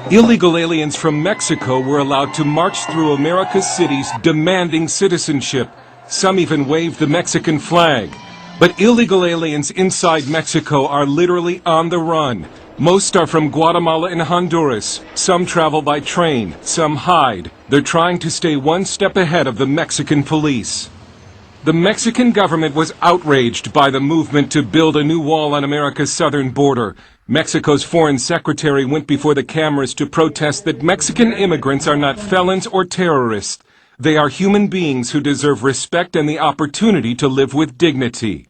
Illegal aliens from Mexico were allowed to march through America's cities demanding citizenship. Some even waved the Mexican flag. But illegal aliens inside Mexico are literally on the run. Most are from Guatemala and Honduras. Some travel by train, some hide. They're trying to stay one step ahead of the Mexican police. The Mexican government was outraged by the movement to build a new wall on America's southern border. Mexico's foreign secretary went before the cameras to protest that Mexican immigrants are not felons or terrorists. They are human beings who deserve respect and the opportunity to live with dignity.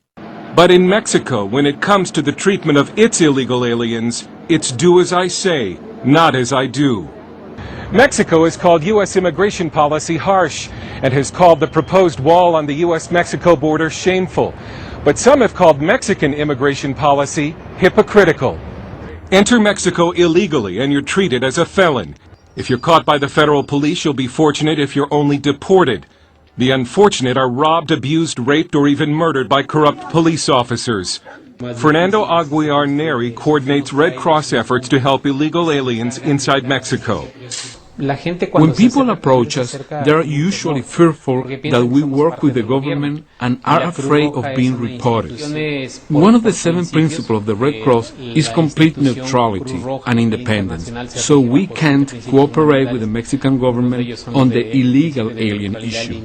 But in Mexico, when it comes to the treatment of its illegal aliens, it's do as I say, not as I do. Mexico has called U.S. immigration policy harsh and has called the proposed wall on the U.S.-Mexico border shameful. But some have called Mexican immigration policy hypocritical. Enter Mexico illegally and you're treated as a felon. If you're caught by the federal police, you'll be fortunate if you're only deported. The unfortunate are robbed, abused, raped, or even murdered by corrupt police officers. Fernando Aguiar Neri coordinates Red Cross efforts to help illegal aliens inside Mexico. When people approach us, they are usually fearful that we work with the government and are afraid of being reported. One of the 7 principles of the Red Cross is complete neutrality and independence, so we can't cooperate with the Mexican government on the illegal alien issue.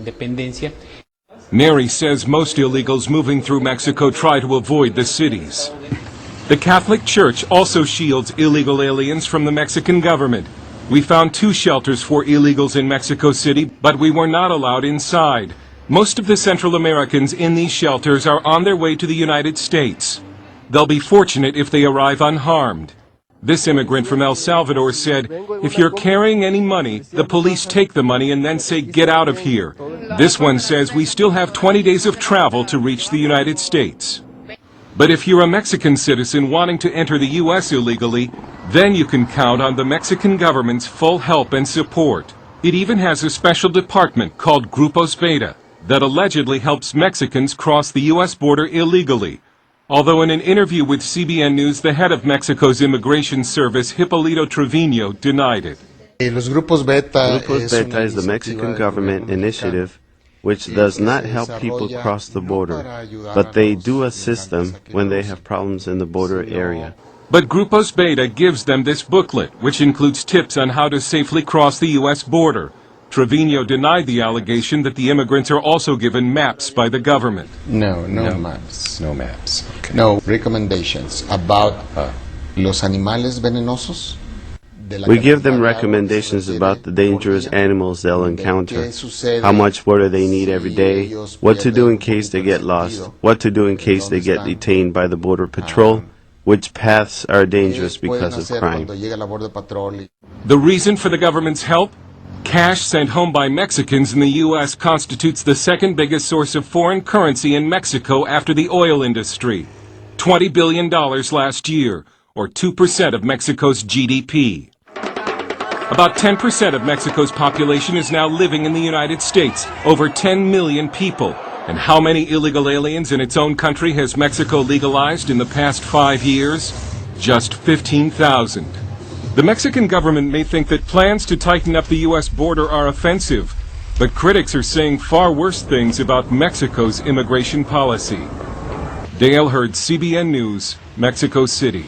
Neri says most illegals moving through Mexico try to avoid the cities. The Catholic Church also shields illegal aliens from the Mexican government. We found 2 shelters for illegals in Mexico City, but we were not allowed inside. Most of the Central Americans in these shelters are on their way to the United States. They'll be fortunate if they arrive unharmed. This immigrant from El Salvador said, if you're carrying any money, the police take the money and then say, get out of here. This one says we still have 20 days of travel to reach the United States. But if you're a Mexican citizen wanting to enter the U.S. illegally, then you can count on the Mexican government's full help and support. It even has a special department called Grupos Beta that allegedly helps Mexicans cross the U.S. border illegally. Although in an interview with CBN News, the head of Mexico's immigration service, Hipólito Trevino, denied it. Grupos Beta is the Mexican government initiative which does not help people cross the border, but they do assist them when they have problems in the border area. But Grupos Beta gives them this booklet, which includes tips on how to safely cross the U.S. border. Trevino denied the allegation that the immigrants are also given maps by the government. No maps. No maps. Okay. No recommendations about los animales venenosos. We give them recommendations about the dangerous animals they'll encounter, how much water they need every day, what to do in case they get lost, what to do in case they get detained by the Border Patrol, which paths are dangerous because of crime. The reason for the government's help? Cash sent home by Mexicans in the U.S. constitutes the second biggest source of foreign currency in Mexico after the oil industry. $20 billion last year, or 2% of Mexico's GDP. About 10% of Mexico's population is now living in the United States, over 10 million people. And how many illegal aliens in its own country has Mexico legalized in the past 5 years? Just 15,000. The Mexican government may think that plans to tighten up the U.S. border are offensive, but critics are saying far worse things about Mexico's immigration policy. Dale Hurd, CBN News, Mexico City.